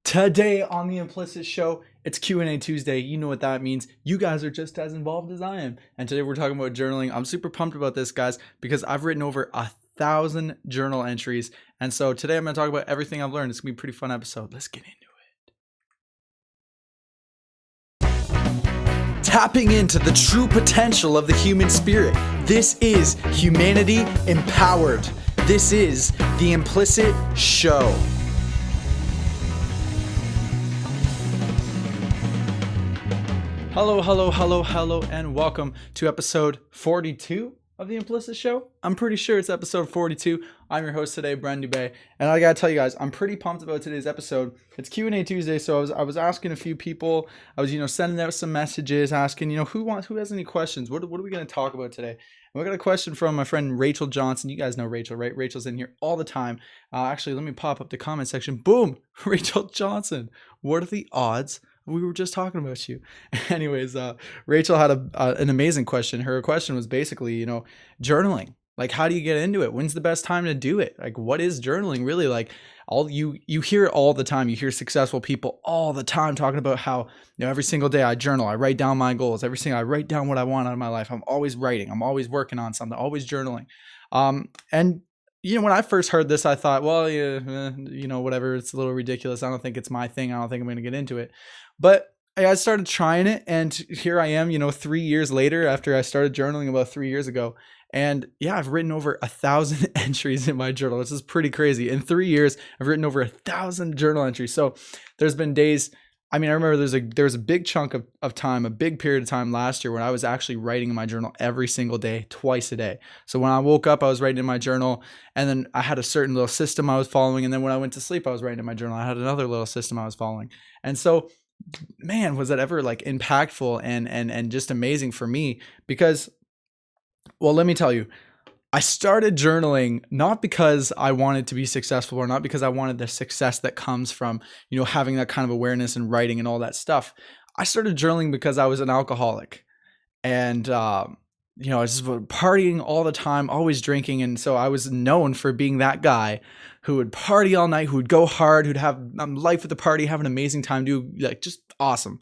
Today on the Implicit Show, it's Q&A Tuesday. You know what that means. You guys are just as involved as I am. And today we're talking about journaling. I'm super pumped about this, guys, because I've written over 1,000 journal entries. And so today I'm going to talk about everything I've learned. It's going to be a pretty fun episode. Let's get into it. Tapping into the true potential of the human spirit. This is Humanity Empowered. This is the Implicit Show. Hello, and welcome to episode 42 of the Implicit Show. I'm pretty sure it's episode 42. I'm your host today, Bren Dubé, and I gotta tell you guys, I'm pretty pumped about today's episode. It's Q&A Tuesday, so I was asking a few people. I was, sending out some messages, asking, who has any questions? What are we gonna talk about today? And we got a question from my friend Rachel Johnson. You guys know Rachel, right? Rachel's in here all the time. Actually, let me pop up the comment section. Boom, Rachel Johnson. What are the odds? We were just talking about you. Anyways, Rachel had an amazing question. Her question was basically, journaling. Like, how do you get into it? When's the best time to do it? Like, what is journaling really? Like, you hear it all the time. You hear successful people all the time talking about how, every single day I journal. I write down my goals. I write down what I want out of my life. I'm always writing. I'm always working on something. Always journaling. And when I first heard this, I thought, well, yeah, whatever. It's a little ridiculous. I don't think it's my thing. I don't think I'm going to get into it. But I started trying it, and here I am, 3 years later after I started journaling about 3 years ago. And yeah, I've written over 1,000 entries in my journal. This is pretty crazy. In 3 years, I've written over 1,000 journal entries. So there's been days. I remember there was a big chunk of time, a big period of time last year when I was actually writing in my journal every single day, twice a day. So when I woke up, I was writing in my journal, and then I had a certain little system I was following. And then when I went to sleep, I was writing in my journal. I had another little system I was following. And so, man, was that ever like impactful and just amazing for me because, well, let me tell you, I started journaling not because I wanted to be successful or not because I wanted the success that comes from, having that kind of awareness and writing and all that stuff. I started journaling because I was an alcoholic and, I was just partying all the time, always drinking. And so I was known for being that guy who would party all night, who would go hard, who'd have life at the party, have an amazing time, do like just awesome.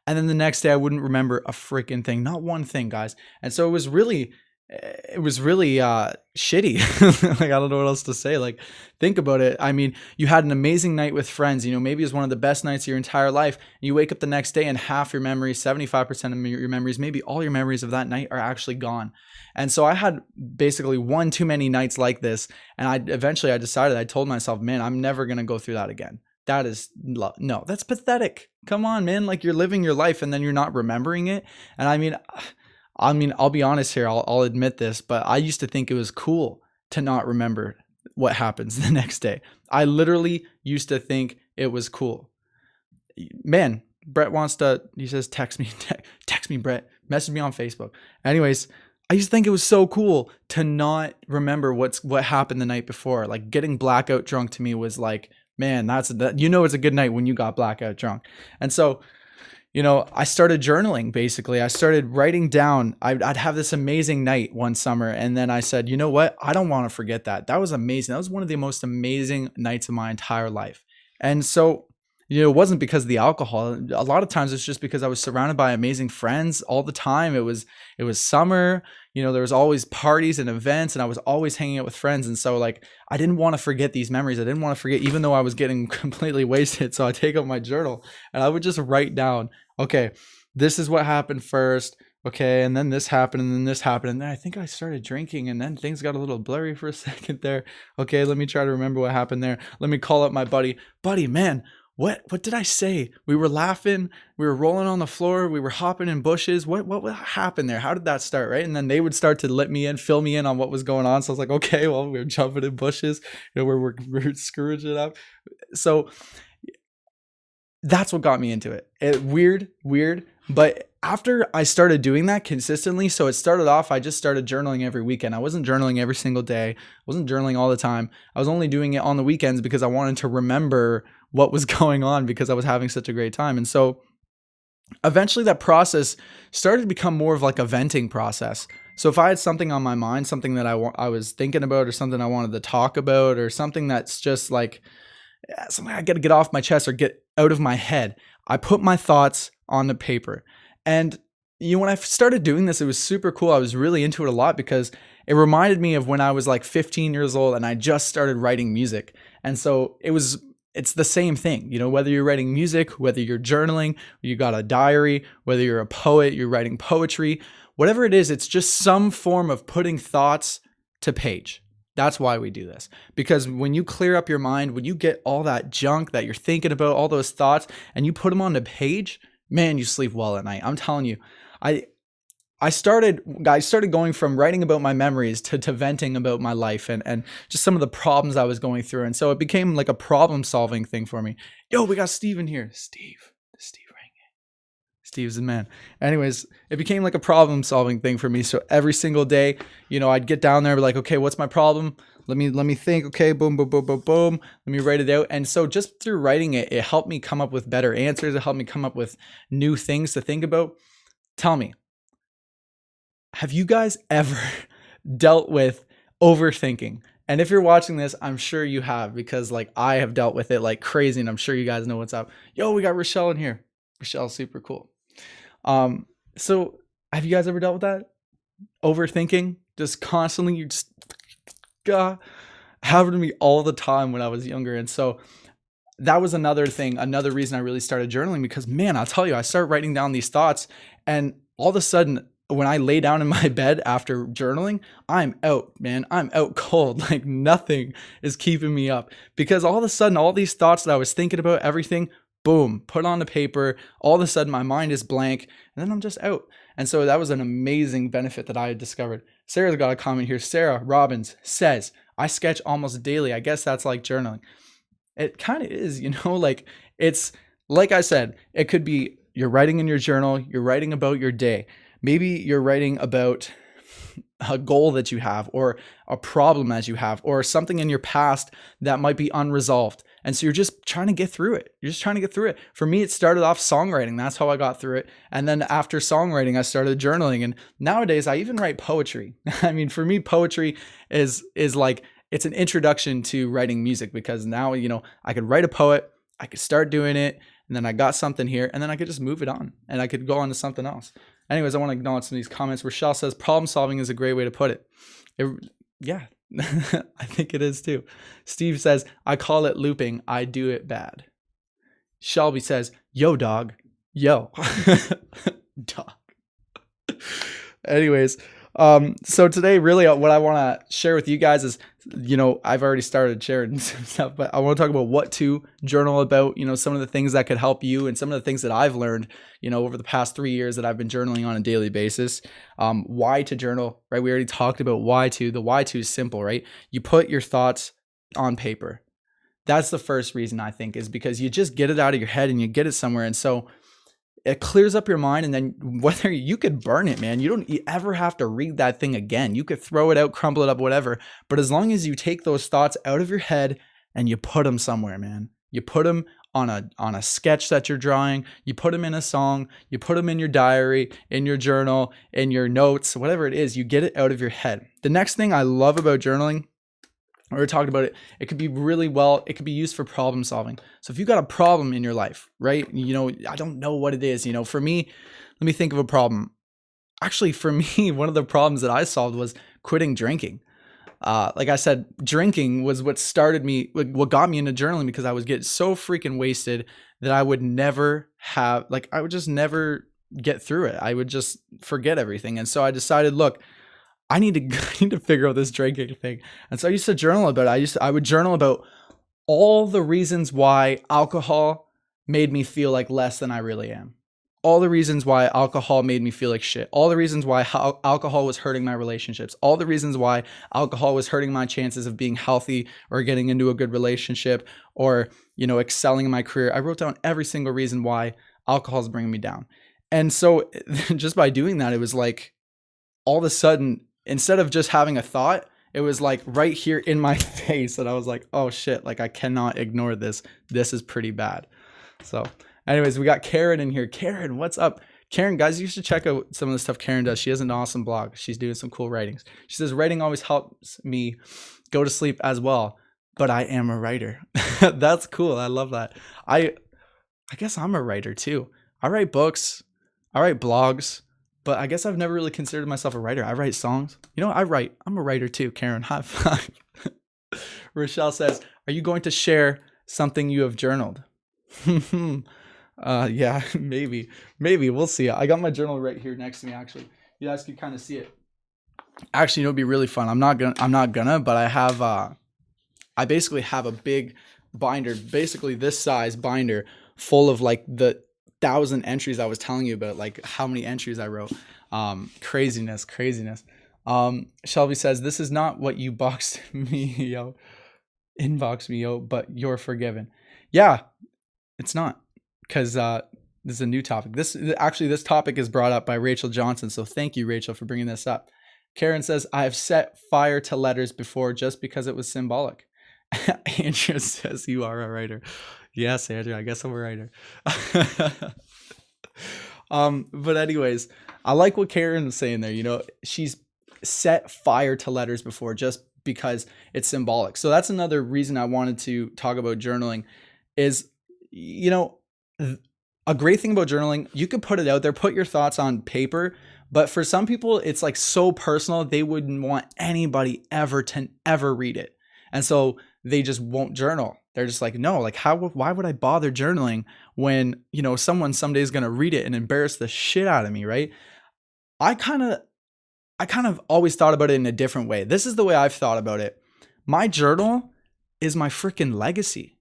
And then the next day I wouldn't remember a freaking thing, not one thing, guys. And so it was really shitty. Like, I don't know what else to say. Like, think about it. You had an amazing night with friends, maybe it was one of the best nights of your entire life. And you wake up the next day and half your memories, 75% of your memories, maybe all your memories of that night are actually gone. And so I had basically one too many nights like this. And I decided, I told myself, man, I'm never going to go through that again. That is no, that's pathetic. Come on, man. Like, you're living your life and then you're not remembering it. And I'll be honest here. I'll admit this, but I used to think it was cool to not remember what happens the next day. I literally used to think it was cool. Man, Brett he says, text me, Brett, message me on Facebook. Anyways, I used to think it was so cool to not remember what happened the night before. Like, getting blackout drunk to me was like, man, it's a good night when you got blackout drunk. And so, I started journaling, basically. I started writing down. I'd have this amazing night one summer. And then I said, you know what? I don't want to forget that. That was amazing. That was one of the most amazing nights of my entire life. And so, it wasn't because of the alcohol. A lot of times it's just because I was surrounded by amazing friends all the time. It was summer, there was always parties and events, and I was always hanging out with friends. And so, like, I didn't want to forget these memories. I didn't want to forget, even though I was getting completely wasted. So I take out my journal and I would just write down, okay, this is what happened first. Okay. And then this happened, and then this happened. And then I think I started drinking, and then things got a little blurry for a second there. Okay. Let me try to remember what happened there. Let me call up my buddy, man. What did I say? We were laughing. We were rolling on the floor. We were hopping in bushes. What happened there? How did that start? Right. And then they would start to fill me in on what was going on. So I was like, okay, well, we were jumping in bushes, we're screwing it up. So that's what got me into it. Weird. But after I started doing that consistently, so it started off, I just started journaling every weekend. I wasn't journaling every single day. I wasn't journaling all the time. I was only doing it on the weekends because I wanted to remember what was going on because I was having such a great time. And so eventually that process started to become more of like a venting process. So if I had something on my mind, something that I was thinking about, or something I wanted to talk about, or something that's just like, something I got to get off my chest or get out of my head. I put my thoughts on the paper. And when I started doing this, it was super cool. I was really into it a lot because it reminded me of when I was like 15 years old and I just started writing music. And so it's the same thing, whether you're writing music, whether you're journaling, you got a diary, whether you're a poet, you're writing poetry, whatever it is, it's just some form of putting thoughts to page. That's why we do this. Because when you clear up your mind, when you get all that junk that you're thinking about, all those thoughts, and you put them on the page, man, you sleep well at night. I'm telling you, I started going from writing about my memories to venting about my life and just some of the problems I was going through. And so it became like a problem solving thing for me. Yo, we got Steve in here. Steve rang it. Steve's the man. Anyways, it became like a problem solving thing for me. So every single day, I'd get down there and be like, okay, what's my problem? Let me think. Okay, boom, boom, boom, boom, boom. Let me write it out. And so just through writing it, it helped me come up with better answers. It helped me come up with new things to think about. Tell me, have you guys ever dealt with overthinking? And if you're watching this, I'm sure you have, because like I have dealt with it like crazy, and I'm sure you guys know what's up. Yo, we got Rochelle in here. Rochelle's super cool. So have you guys ever dealt with that? Overthinking, just constantly, you just happened to me all the time when I was younger. And so that was another reason I really started journaling, because man, I'll tell you, I started writing down these thoughts, and all of a sudden, when I lay down in my bed after journaling, I'm out, man. I'm out cold. Like nothing is keeping me up, because all of a sudden, all these thoughts that I was thinking about, everything, boom, put on the paper. All of a sudden, my mind is blank, and then I'm just out. And so that was an amazing benefit that I had discovered. Sarah's got a comment here. Sarah Robbins says, I sketch almost daily. I guess that's like journaling. It kind of is, like it's, like I said, it could be you're writing in your journal, you're writing about your day. Maybe you're writing about a goal that you have, or a problem that you have, or something in your past that might be unresolved. And so you're just trying to get through it. For me, it started off songwriting. That's how I got through it. And then after songwriting, I started journaling. And nowadays I even write poetry. I mean, for me, poetry is like, it's an introduction to writing music, because now, I could write a poet, I could start doing it, and then I got something here, and then I could just move it on, and I could go on to something else. Anyways, I want to acknowledge some of these comments. Rochelle says, problem solving is a great way to put it. Yeah, I think it is too. Steve says, I call it looping. I do it bad. Shelby says, yo, dog. Yo. Dog. Anyways, so today, really what I want to share with you guys is, I've already started sharing some stuff, but I want to talk about what to journal about, some of the things that could help you, and some of the things that I've learned, over the past 3 years that I've been journaling on a daily basis. Why to journal, right? We already talked about why to. The why to is simple, right? You put your thoughts on paper. That's the first reason, I think, is because you just get it out of your head and you get it somewhere. And so it clears up your mind, and then whether you could burn it, man, you don't ever have to read that thing again. You could throw it out, crumble it up, whatever. But as long as you take those thoughts out of your head and you put them somewhere, man, you put them on a sketch that you're drawing, you put them in a song, you put them in your diary, in your journal, in your notes, whatever it is, you get it out of your head. The next thing I love about journaling, we were talking about it, it could be it could be used for problem solving. So if you got a problem in your life, right? I don't know what it is, for me, let me think of a problem. Actually, for me, one of the problems that I solved was quitting drinking. Like I said, drinking was what got me into journaling, because I was getting so freaking wasted that I would I would just never get through it. I would just forget everything. And so I decided, look, I need to figure out this drinking thing. And so I used to journal about it. I would journal about all the reasons why alcohol made me feel like less than I really am. All the reasons why alcohol made me feel like shit. All the reasons why alcohol was hurting my relationships. All the reasons why alcohol was hurting my chances of being healthy or getting into a good relationship or, excelling in my career. I wrote down every single reason why alcohol is bringing me down. And so just by doing that, it was like all of a sudden, instead of just having a thought, it was like right here in my face. And I was like, oh shit, like I cannot ignore this. This is pretty bad. So anyways, we got Karen in here. Karen, what's up? Karen, guys, you should check out some of the stuff Karen does. She has an awesome blog. She's doing some cool writings. She says, writing always helps me go to sleep as well. but I am a writer. That's cool. I love that. I I guess I'm a writer too. I write books, I write blogs, but I guess I've never really considered myself a writer. I write songs. You know, I write. I'm a writer too, Karen. High five. Rochelle says, "Are you going to share something you have journaled?" Yeah, maybe we'll see. I got my journal right here next to me. Actually, you guys can kind of see it. Actually, it'll be really fun. I'm not gonna, but I have. I basically have a big binder, basically this size binder, full of like the 1,000 entries I was telling you about, like how many entries I wrote. Craziness. Shelby says, "This is not what you boxed me, yo, inbox me, yo, but you're forgiven." Yeah, it's not, because this is a new topic. This topic is brought up by Rachel Johnson, so thank you, Rachel, for bringing this up. Karen says, "I have set fire to letters before just because it was symbolic." Andrew says, "You are a writer." Yes, Andrew, I guess I'm a writer. But anyways, I like what Karen's saying there. You know, she's set fire to letters before just because it's symbolic. So that's another reason I wanted to talk about journaling is, you know, a great thing about journaling, you could put it out there, put your thoughts on paper, but for some people, it's like so personal, they wouldn't want anybody ever to ever read it. And so they just won't journal. They're just like, no, like why would I bother journaling when, you know, someone someday is going to read it and embarrass the shit out of me, right? I kind of always thought about it in a different way. This is the way I've thought about it. My journal is my freaking legacy.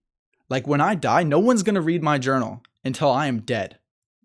Like when I die, no one's going to read my journal until I am dead.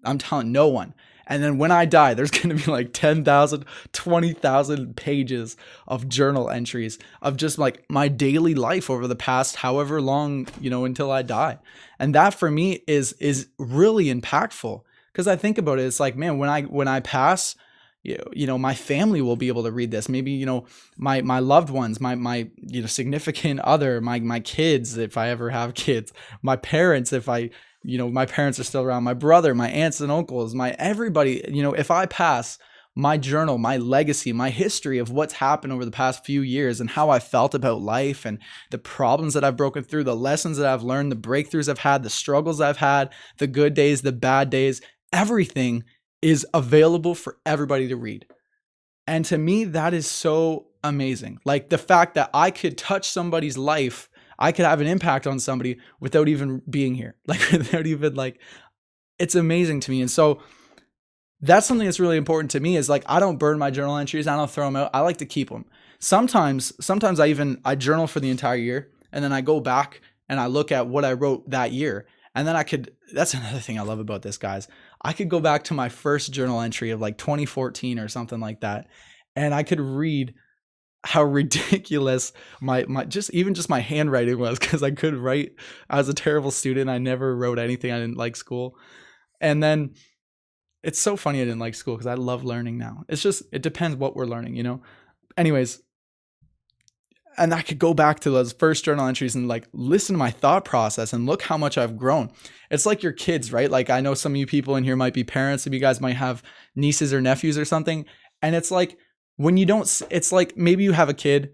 I'm telling no one. And then when I die, there's going to be like 10,000, 20,000 pages of journal entries of just like my daily life over the past however long, you know, until I die. And that for me is really impactful, because I think about it. It's like, man, when I pass, you know, my family will be able to read this. Maybe, you know, my loved ones, my you know, significant other, my kids, if I ever have kids, my parents, if I, you know, my parents are still around, my brother, my aunts and uncles, my everybody, you know, if I pass, my journal, my legacy, my history of what's happened over the past few years and how I felt about life and the problems that I've broken through, the lessons that I've learned, the breakthroughs I've had, the struggles I've had, the good days, the bad days, everything is available for everybody to read. And to me, that is so amazing. Like the fact that I could touch somebody's life, I could have an impact on somebody without even being here. Like without even like, it's amazing to me. And so that's something that's really important to me, is like, I don't burn my journal entries. I don't throw them out. I like to keep them. Sometimes I journal for the entire year, and then I go back and I look at what I wrote that year. And then that's another thing I love about this, guys. I could go back to my first journal entry of like 2014 or something like that, and I could read how ridiculous my just my handwriting was, because I could write. I was a terrible student. I never wrote anything. I didn't like school. And then it's so funny I didn't like school, because I love learning now. It's just, it depends what we're learning, you know? Anyways, and I could go back to those first journal entries and like listen to my thought process and look how much I've grown. It's like your kids, right? Like I know some of you people in here might be parents. Some of you guys might have nieces or nephews or something. And it's like when you don't, it's like maybe you have a kid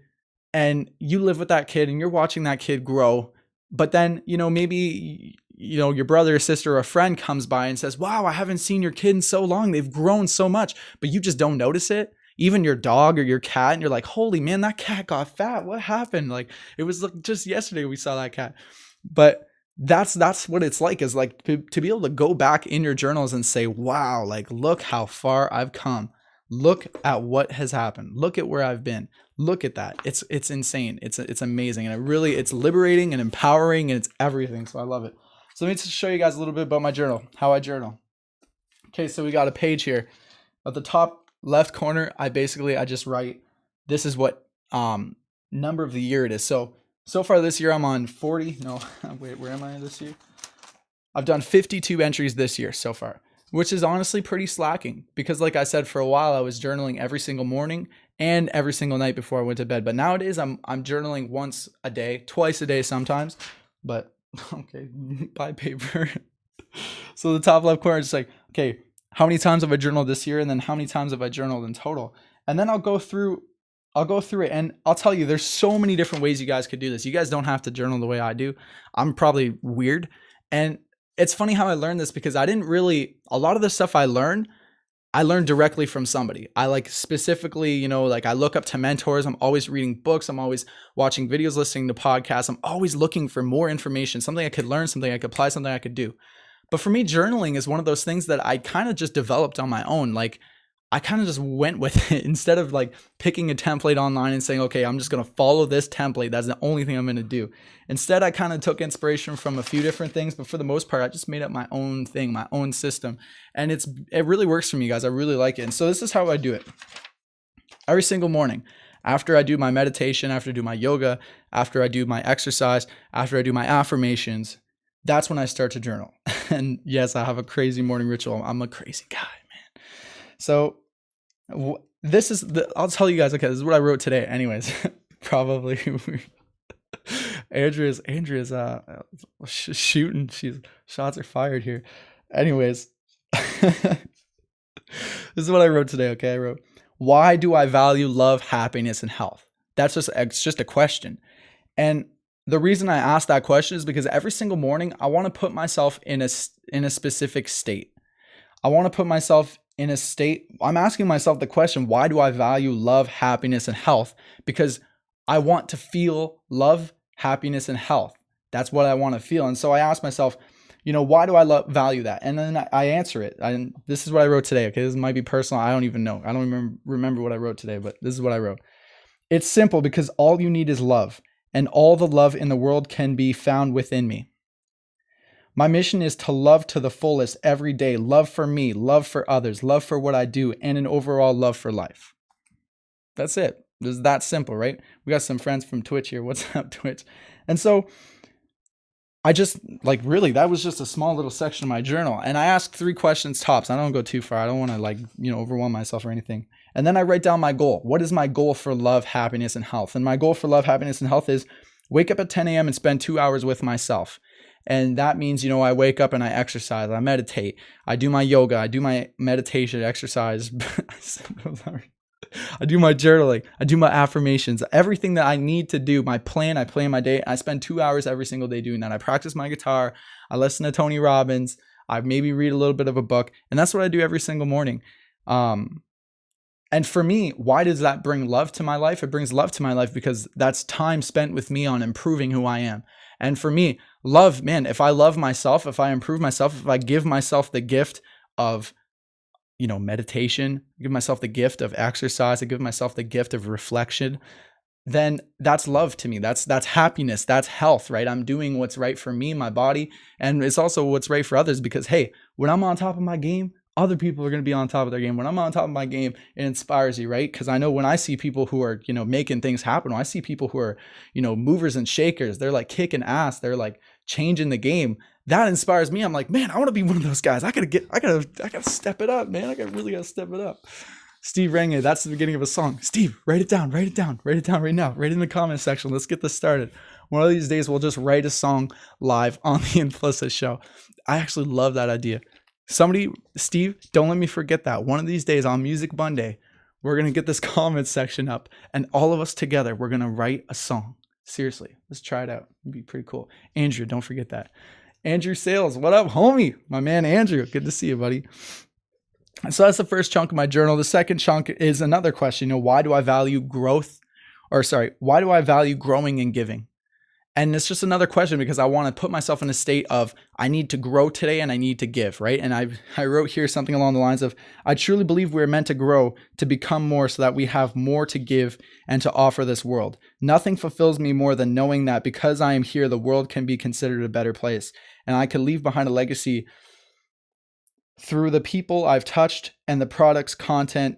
and you live with that kid and you're watching that kid grow. But then, you know, maybe, you know, your brother or sister or a friend comes by and says, "Wow, I haven't seen your kid in so long. They've grown so much," but you just don't notice it. Even your dog or your cat, and you're like, "Holy man, that cat got fat. What happened?" Like it was like just yesterday we saw that cat. But that's what it's like, is like to be able to go back in your journals and say, "Wow, like look how far I've come. Look at what has happened. Look at where I've been. Look at that." It's insane. It's amazing, and it's liberating and empowering, and it's everything. So I love it. So let me just show you guys a little bit about my journal, how I journal. Okay, so we got a page here. At the top left corner, I just write, this is what number of the year it is. So far this year I'm on 40. No, wait, where am I this year? I've done 52 entries this year so far, which is honestly pretty slacking, because like I said, for a while I was journaling every single morning and every single night before I went to bed. But nowadays I'm journaling once a day, twice a day sometimes. But okay, buy paper. So the top left corner is like, okay, how many times have I journaled this year? And then how many times have I journaled in total? And then I'll go through I'll go through it, and I'll tell you, there's so many different ways you guys could do this. You guys don't have to journal the way I do. I'm probably weird. And it's funny how I learned this, because a lot of the stuff I learned directly from somebody. I like specifically, like I look up to mentors. I'm always reading books. I'm always watching videos, listening to podcasts. I'm always looking for more information, something I could learn, something I could apply, something I could do. But for me, journaling is one of those things that I kind of just developed on my own. Like, I kind of just went with it instead of like picking a template online and saying, okay, I'm just going to follow this template. That's the only thing I'm going to do. Instead, I kind of took inspiration from a few different things, but for the most part, I just made up my own thing, my own system. And it really works for me, guys. I really like it. And so this is how I do it. Every single morning, after I do my meditation, after I do my yoga, after I do my exercise, after I do my affirmations, that's when I start to journal. And yes, I have a crazy morning ritual. I'm a crazy guy. So I'll tell you guys, okay, this is what I wrote today. Anyways, probably Andrea's shooting. Shots are fired here. Anyways, this is what I wrote today. Okay. I wrote, why do I value love, happiness, and health? It's just a question. And the reason I asked that question is because every single morning I want to put myself in a specific state. I want to put myself in a state. I'm asking myself the question, why do I value love, happiness, and health? Because I want to feel love, happiness, and health. That's what I want to feel. And so I ask myself, why do I value that? And then I answer it. This is what I wrote today. Okay, this might be personal. I don't even know. I don't remember what I wrote today, but this is what I wrote. It's simple, because all you need is love, and all the love in the world can be found within me. My mission is to love to the fullest every day. Love for me, love for others, love for what I do, and an overall love for life. That's it. It's that simple, right? We got some friends from Twitch here. What's up, Twitch? And so I just really, that was just a small little section of my journal. And I ask 3 questions tops. I don't go too far. I don't want to overwhelm myself or anything. And then I write down my goal. What is my goal for love, happiness, and health? And my goal for love, happiness, and health is wake up at 10 a.m. and spend 2 hours with myself. And that means, I wake up and I exercise, I meditate, I do my yoga, I do my meditation, exercise, I do my journaling, I do my affirmations, everything that I need to do, my plan, I plan my day. I spend 2 hours every single day doing that. I practice my guitar, I listen to Tony Robbins, I maybe read a little bit of a book, and that's what I do every single morning. And for me, why does that bring love to my life? It brings love to my life because that's time spent with me on improving who I am. And for me, love, man, if I love myself, if I improve myself, if I give myself the gift of, meditation, give myself the gift of exercise, I give myself the gift of reflection, then that's love to me. That's happiness. That's health, right? I'm doing what's right for me, my body. And it's also what's right for others because, hey, when I'm on top of my game, other people are going to be on top of their game. When I'm on top of my game, it inspires you, right? Because I know when I see people who are, making things happen, when I see people who are, movers and shakers, they're like kicking ass, they're like changing the game. That inspires me. I'm like, man, I want to be one of those guys. I gotta step it up, man. Really gotta step it up. Steve Renge, that's the beginning of a song. Steve, write it down right now. Write it in the comment section. Let's get this started. One of these days, we'll just write a song live on the Implicit Show. I actually love that idea. Steve, don't let me forget that. One of these days on Music Monday, we're going to get this comment section up and all of us together, we're going to write a song. Seriously, let's try it out. It'd be pretty cool. Andrew, don't forget that. Andrew Sales, what up, homie? My man, Andrew. Good to see you, buddy. So that's the first chunk of my journal. The second chunk is another question. Why do I value why do I value growing and giving? And it's just another question because I want to put myself in a state of I need to grow today and I need to give, right? And I wrote here something along the lines of, I truly believe we're meant to grow to become more so that we have more to give and to offer this world. Nothing fulfills me more than knowing that because I am here, the world can be considered a better place. And I can leave behind a legacy through the people I've touched and the products, content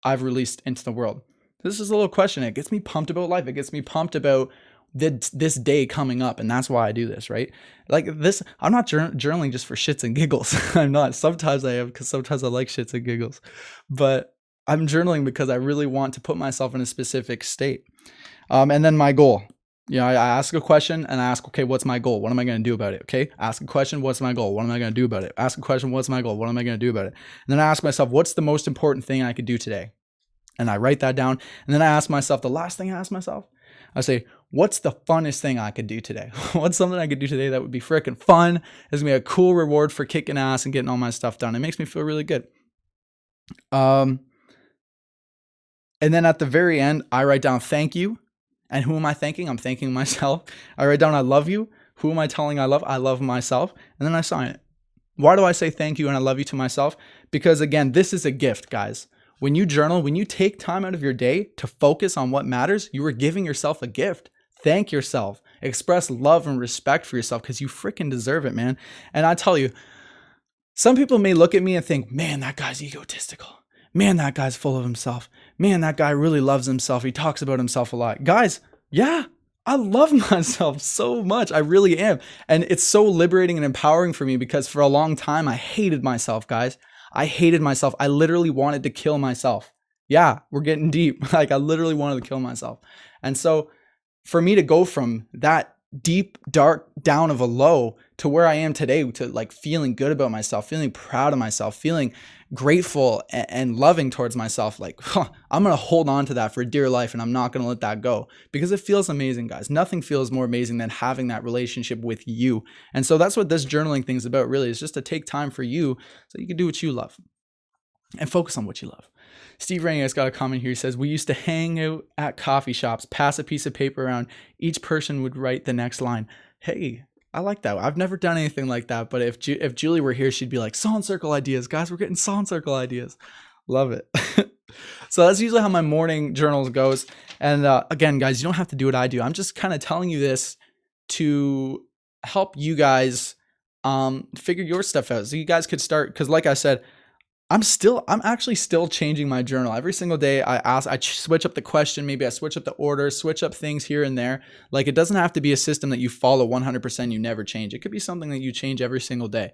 I've released into the world. This is a little question. It gets me pumped about life. It gets me pumped about this day coming up, and that's why I do this, right? Like this, I'm not journaling just for shits and giggles. I'm not. Sometimes I am because sometimes I like shits and giggles, but I'm journaling because I really want to put myself in a specific state. And then my goal. I ask a question and I ask, okay, what's my goal? What am I going to do about it? Okay. Ask a question. What's my goal? What am I going to do about it? Ask a question. What's my goal? What am I going to do about it? And then I ask myself, what's the most important thing I could do today? And I write that down. And then I ask myself, the last thing I ask myself, I say, what's the funnest thing I could do today? What's something I could do today that would be freaking fun? It's gonna be a cool reward for kicking ass and getting all my stuff done. It makes me feel really good. And then at the very end, I write down thank you. And who am I thanking? I'm thanking myself. I write down I love you. Who am I telling I love? I love myself. And then I sign it. Why do I say thank you and I love you to myself? Because again, this is a gift, guys. When you journal, when you take time out of your day to focus on what matters, you are giving yourself a gift. Thank yourself. Express love and respect for yourself because you freaking deserve it, man. And I tell you, some people may look at me and think, man, that guy's egotistical. Man, that guy's full of himself. Man, that guy really loves himself. He talks about himself a lot. Guys, yeah, I love myself so much. I really am. And it's so liberating and empowering for me because for a long time, I hated myself, guys. I hated myself. I literally wanted to kill myself. Yeah, we're getting deep. Like I literally wanted to kill myself. And so for me to go from that deep, dark down of a low to where I am today, to like feeling good about myself, feeling proud of myself, feeling grateful and loving towards myself, like I'm going to hold on to that for dear life and I'm not going to let that go because it feels amazing, guys. Nothing feels more amazing than having that relationship with you. And so that's what this journaling thing is about, really, is just to take time for you so you can do what you love and focus on what you love. Steve Rangers got a comment here. He says, we used to hang out at coffee shops, pass a piece of paper around. Each person would write the next line. Hey, I like that. I've never done anything like that. But if Julie were here, she'd be like, song circle ideas. Guys, we're getting song circle ideas. Love it. So that's usually how my morning journals goes. And again, guys, you don't have to do what I do. I'm just kind of telling you this to help you guys figure your stuff out. So you guys could start, because like I said, I'm actually still changing my journal every single day. I switch up the question. Maybe I switch up the order, switch up things here and there. Like it doesn't have to be a system that you follow 100%. You never change. It could be something that you change every single day.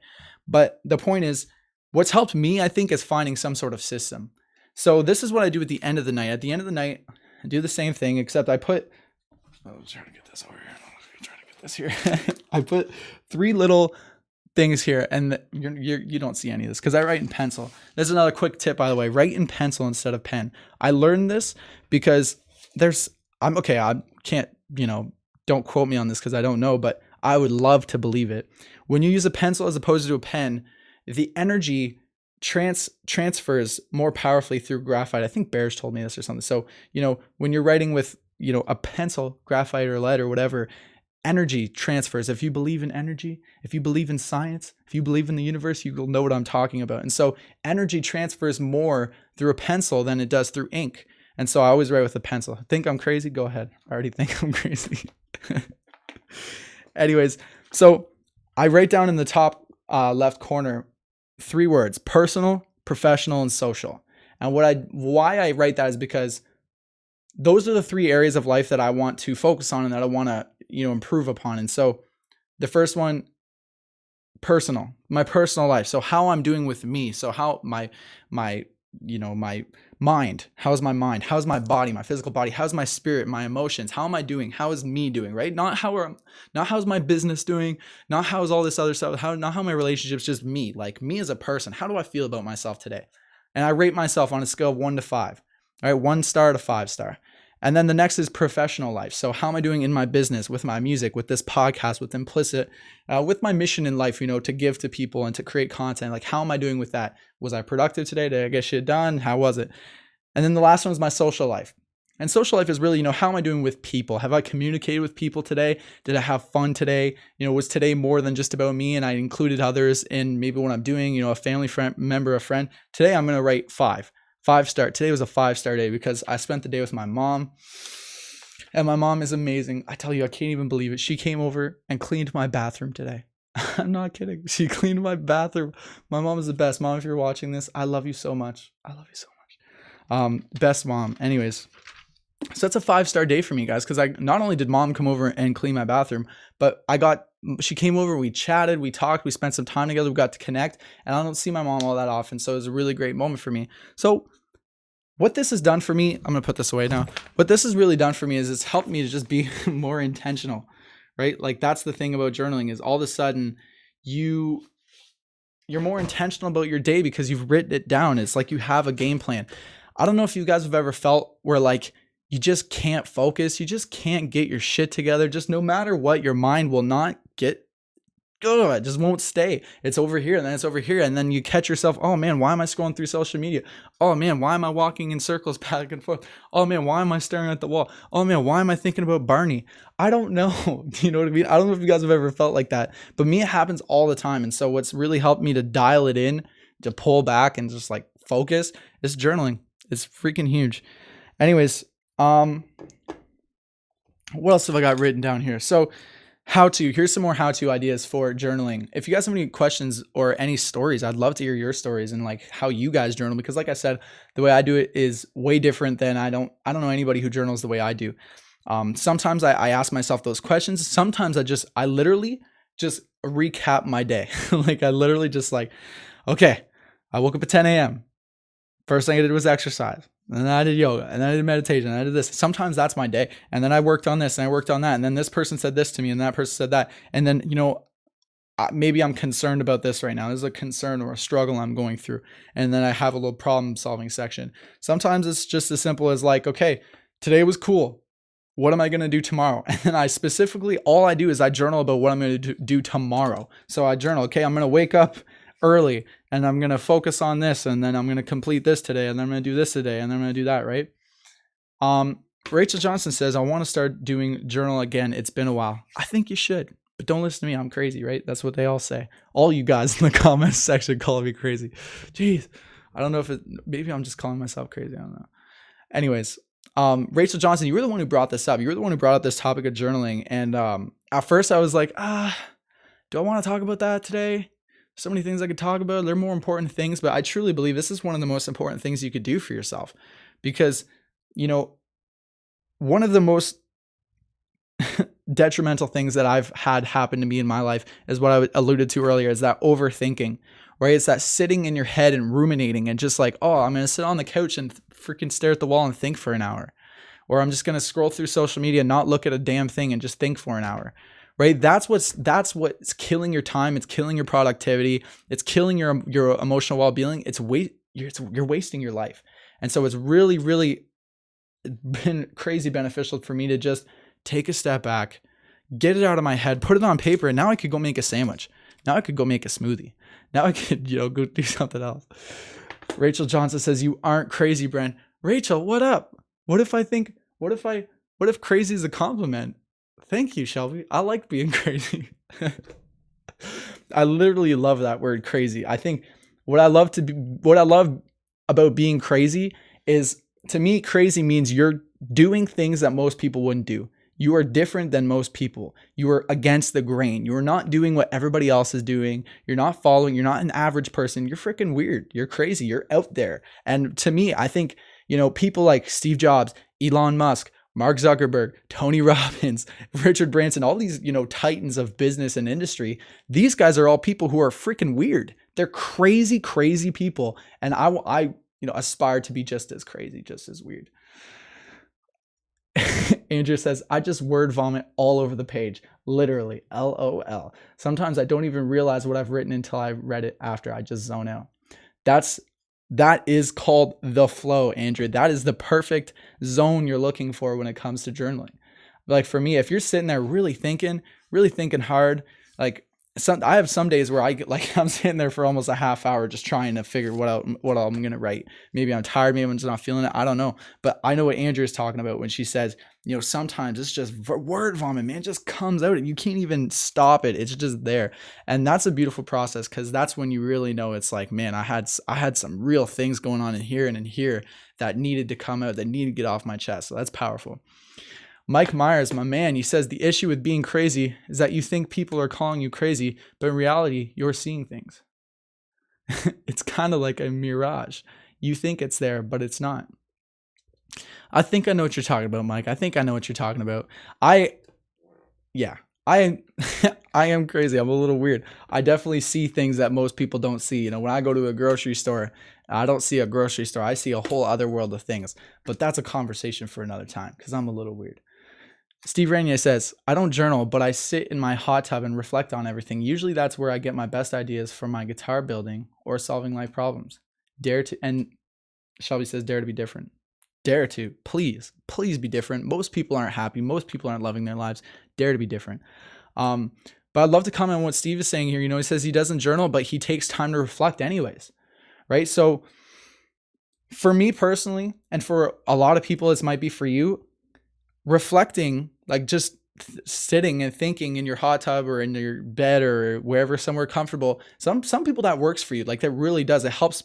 But the point is, what's helped me, I think, is finding some sort of system. So this is what I do at the end of the night. At the end of the night, I do the same thing, except I put, I'm trying to get this over here. I'm trying to get this here. I put 3 little things here, and you don't see any of this because I write in pencil. There's another quick tip, by the way. Write in pencil instead of pen. I learned this because I can't, don't quote me on this because I don't know, but I would love to believe it. When you use a pencil as opposed to a pen, the energy transfers more powerfully through graphite. I think Bears told me this or something. So, when you're writing with, a pencil, graphite or lead or whatever, energy transfers. If you believe in energy, if you believe in science, if you believe in the universe, you will know what I'm talking about. And so energy transfers more through a pencil than it does through ink. And so I always write with a pencil. Think I'm crazy? Go ahead. I already think I'm crazy. Anyways, so I write down in the top left corner 3 words: personal, professional, and social. And why I write that is because those are the 3 areas of life that I want to focus on and that I want to, improve upon. And so the first one, personal, my personal life. So how I'm doing with me. So how my mind, how's my mind? How's my body, my physical body? How's my spirit, my emotions? How am I doing? How is me doing, right? Not how's my business doing? Not how's all this other stuff? Not how my relationships, just me, like me as a person. How do I feel about myself today? And I rate myself on a scale of 1 to 5, all right? 1 star to 5 star. And then the next is professional life. So how am I doing in my business, with my music, with this podcast, with Implicit, with my mission in life, to give to people and to create content? Like, how am I doing with that? Was I productive today? Did I get shit done? How was it? And then the last one is my social life. And social life is really, how am I doing with people? Have I communicated with people today? Did I have fun today? Was today more than just about me and I included others in maybe what I'm doing, a family member, a friend? Today I'm going to rate 5 star. Today was a 5-star day because I spent the day with my mom, and my mom is amazing. I tell you, I can't even believe it. She came over and cleaned my bathroom today. I'm not kidding. She cleaned my bathroom. My mom is the best. Mom, if you're watching this, I love you so much. I love you so much. Best mom. Anyways, so that's a 5-star day for me, guys, because I not only did mom come over and clean my bathroom, but she came over, we chatted, we talked, we spent some time together, we got to connect, and I don't see my mom all that often, so it was a really great moment for me. So what this has done for me, I'm going to put this away now. What this has really done for me is it's helped me to just be more intentional, right? Like that's the thing about journaling, is all of a sudden you're more intentional about your day because you've written it down. It's like you have a game plan. I don't know if you guys have ever felt where like you just can't focus, you just can't get your shit together. Just no matter what, your mind will not get, it just won't stay. It's over here and then it's over here. And then you catch yourself, oh man, why am I scrolling through social media? Oh man, why am I walking in circles back and forth? Oh man, why am I staring at the wall? Oh man, why am I thinking about Barney? I don't know. You know what I mean? I don't know if you guys have ever felt like that, but me, it happens all the time. And so what's really helped me to dial it in, to pull back and just like focus, is journaling. It's freaking huge. Anyways, what else have I got written down here? So here's some more how-to ideas for journaling. If you guys have any questions or any stories, I'd love to hear your stories and like how you guys journal, because like I said, the way I do it is way different than I don't know anybody who journals the way I do. Sometimes I ask myself those questions. Sometimes I literally just recap my day. Like I literally just like, okay, I woke up at 10 a.m. First thing I did was exercise. And then I did yoga, and then I did meditation, and I did this. Sometimes that's my day. And then I worked on this, and I worked on that. And then this person said this to me, and that person said that. And then, maybe I'm concerned about this right now. There's a concern or a struggle I'm going through. And then I have a little problem solving section. Sometimes it's just as simple as like, okay, today was cool. What am I going to do tomorrow? And then all I do is I journal about what I'm going to do tomorrow. So I journal, okay, I'm going to wake up early and I'm going to focus on this, and then I'm going to complete this today, and then I'm going to do this today, and then I'm going to do that, right? Rachel Johnson says, I want to start doing journal again. It's been a while. I think you should, but don't listen to me. I'm crazy, right? That's what they all say. All you guys in the comments section call me crazy. Jeez. I don't know if maybe I'm just calling myself crazy. I don't know. Anyways, Rachel Johnson, you were the one who brought this up. You were the one who brought up this topic of journaling. And at first I was like, do I want to talk about that today? So many things I could talk about. They're more important things, but I truly believe this is one of the most important things you could do for yourself, because, one of the most detrimental things that I've had happen to me in my life is what I alluded to earlier, is that overthinking, right? It's that sitting in your head and ruminating and just like, oh, I'm going to sit on the couch and freaking stare at the wall and think for an hour. Or I'm just going to scroll through social media, not look at a damn thing and just think for an hour. Right? That's what's killing your time. It's killing your productivity. It's killing your emotional well-being. You're wasting your life. And so it's really, really been crazy beneficial for me to just take a step back, get it out of my head, put it on paper, and now I could go make a sandwich. Now I could go make a smoothie. Now I could, go do something else. Rachel Johnson says, you aren't crazy, Brent. Rachel, what up? What if crazy is a compliment? Thank you, Shelby. I like being crazy. I literally love that word, crazy. I think what I love about being crazy is, to me, crazy means you're doing things that most people wouldn't do. You are different than most people. You are against the grain. You are not doing what everybody else is doing. You're not following. You're not an average person. You're freaking weird. You're crazy. You're out there. And to me, I think, people like Steve Jobs, Elon Musk, Mark Zuckerberg, Tony Robbins, Richard Branson, all these, titans of business and industry, these guys are all people who are freaking weird. They're crazy, crazy people. And I aspire to be just as crazy, just as weird. Andrew says, I just word vomit all over the page. Literally, LOL. Sometimes I don't even realize what I've written until I read it after. I just zone out. That is called the flow, Andrew. That is the perfect zone you're looking for when it comes to journaling. Like for me, if you're sitting there really thinking hard, like I have some days where I'm sitting there for almost a half hour just trying to figure what I'm going to write. Maybe I'm tired. Maybe I'm just not feeling it. I don't know. But I know what Andrea is talking about when she says, sometimes it's just word vomit, man. It just comes out and you can't even stop it. It's just there. And that's a beautiful process, because that's when you really know it's like, man, I had some real things going on in here and in here that needed to come out, that needed to get off my chest. So that's powerful. Mike Myers, my man, he says, the issue with being crazy is that you think people are calling you crazy, but in reality, you're seeing things. It's kind of like a mirage. You think it's there, but it's not. I think I know what you're talking about, Mike. I think I know what you're talking about. I am crazy. I'm a little weird. I definitely see things that most people don't see. When I go to a grocery store, I don't see a grocery store. I see a whole other world of things. But that's a conversation for another time, because I'm a little weird. Steve Rainier says, I don't journal, but I sit in my hot tub and reflect on everything. Usually that's where I get my best ideas for my guitar building or solving life problems. Shelby says, dare to be different. Dare to, please be different. Most people aren't happy. Most people aren't loving their lives. Dare to be different. But I'd love to comment on what Steve is saying here. He says he doesn't journal, but he takes time to reflect anyways, right? So for me personally, and for a lot of people, this might be for you, reflecting, like just sitting and thinking in your hot tub or in your bed or wherever, somewhere comfortable. Some people that works for you, like that really does. It helps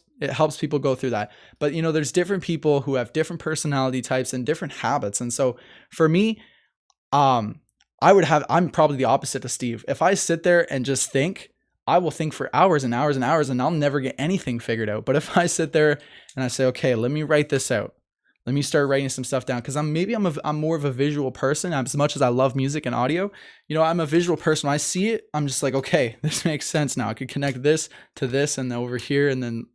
people go through that. But there's different people who have different personality types and different habits. And so for me, I'm probably the opposite of Steve. If I sit there and just think, I will think for hours and hours and hours, and I'll never get anything figured out. But if I sit there and I say, okay, let me write this out. Let me start writing some stuff down, because I'm more of a visual person. As much as I love music and audio, I'm a visual person. When I see it, I'm just like, okay, this makes sense now. I could connect this to this and over here, and then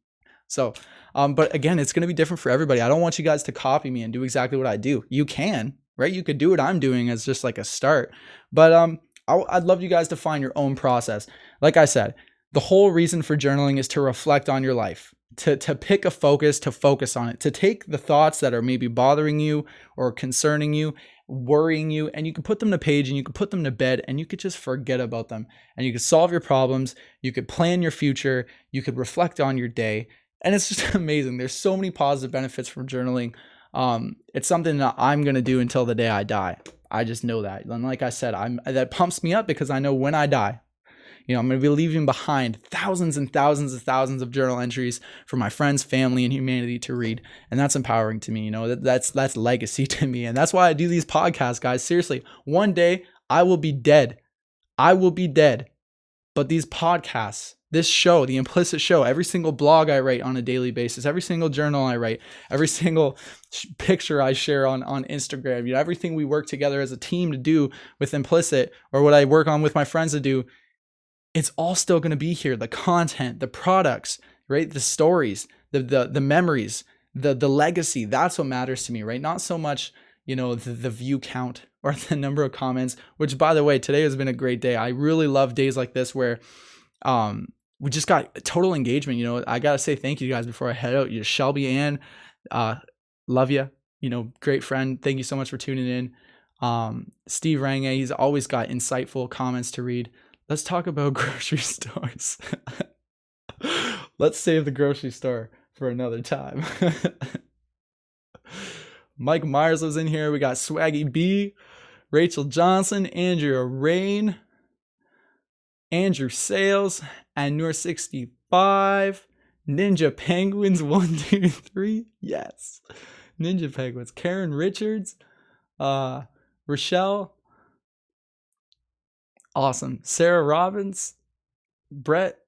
so. But again, it's going to be different for everybody. I don't want you guys to copy me and do exactly what I do. You can, right? You could do what I'm doing as just like a start. But I'd love you guys to find your own process. Like I said, the whole reason for journaling is to reflect on your life. To pick a focus, to focus on it, to take the thoughts that are maybe bothering you or concerning you, worrying you, and you can put them to page and you can put them to bed and you could just forget about them, and you could solve your problems. You could plan your future. You could reflect on your day. And it's just amazing. There's so many positive benefits from journaling. It's something that I'm going to do until the day I die. I just know that. And like I said, that pumps me up, because I know when I die, I'm going to be leaving behind thousands and thousands and thousands of journal entries for my friends, family, and humanity to read. And that's empowering to me. That's legacy to me. And that's why I do these podcasts, guys. Seriously, one day I will be dead. But these podcasts, this show, the Implicit Show, every single blog I write on a daily basis, every single journal I write, every single picture I share on Instagram, everything we work together as a team to do with Implicit, or what I work on with my friends to do, it's all still going to be here. The content, the products, right? The stories, the memories, the legacy. That's what matters to me, right? Not so much, the view count or the number of comments, which, by the way, today has been a great day. I really love days like this where we just got total engagement. I got to say thank you guys before I head out. Shelby Ann, love you. Great friend. Thank you so much for tuning in. Steve Range, he's always got insightful comments to read. Let's talk about grocery stores. Let's save the grocery store for another time. Mike Myers was in here. We got Swaggy B, Rachel Johnson, Andrea Rain, Andrew Sales, and Noor 65, Ninja Penguins 1, 2, 3. Yes. Ninja Penguins. Karen Richards, Rochelle. Awesome. Sarah Robbins, Brett.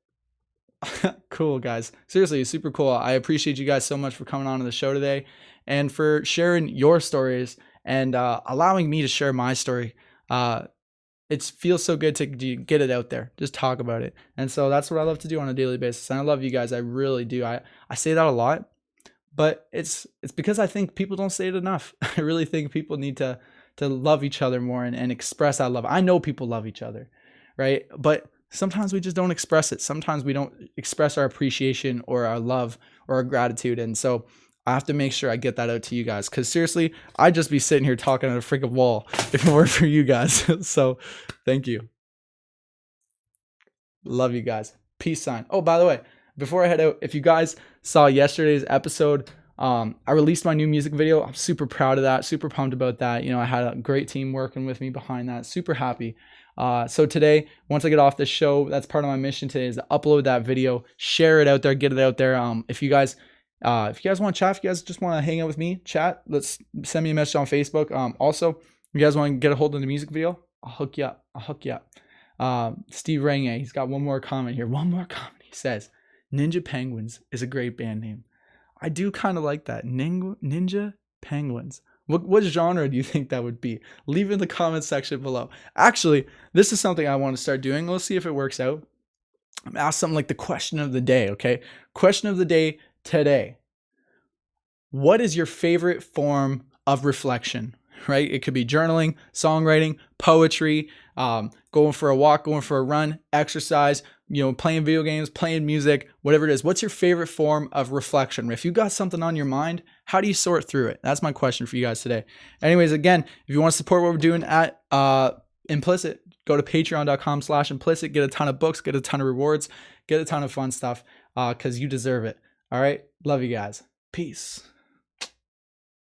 Cool, guys. Seriously, super cool. I appreciate you guys so much for coming on to the show today and for sharing your stories and allowing me to share my story. It feels so good to get it out there, just talk about it. And so that's what I love to do on a daily basis. And I love you guys. I really do. I say that a lot, but it's because I think people don't say it enough. I really think people need to love each other more and express that love. I know people love each other, right? But sometimes we just don't express it. Sometimes we don't express our appreciation or our love or our gratitude. And so I have to make sure I get that out to you guys, because seriously, I'd just be sitting here talking at a freaking wall if it weren't for you guys. So thank you. Love you guys. Peace sign. Oh, by the way, before I head out, if you guys saw yesterday's episode, I released my new music video. I'm super proud of that, super pumped about that. I had a great team working with me behind that. Super happy. So today, once I get off this show, that's part of my mission today, is to upload that video, share it out there, get it out there. If you guys want to chat, if you guys just want to hang out with me, chat, let's send me a message on Facebook. Also, if you guys want to get a hold of the music video, I'll hook you up. Steve Range, he's got one more comment here. He says, Ninja Penguins is a great band name. I do kind of like that. Ninja Penguins. What genre do you think that would be? Leave it in the comment section below. Actually, this is something I want to start doing. Let's see if it works out. I'm asked something like the question of the day, okay? Question of the day today. What is your favorite form of reflection, right? It could be journaling, songwriting, poetry, going for a walk, going for a run, exercise, playing video games, playing music, whatever it is. What's your favorite form of reflection? If you got something on your mind, how do you sort through it? That's my question for you guys today. Anyways, again, if you want to support what we're doing at Implicit, go to patreon.com/implicit, get a ton of books, get a ton of rewards, get a ton of fun stuff, because you deserve it. All right. Love you guys. Peace.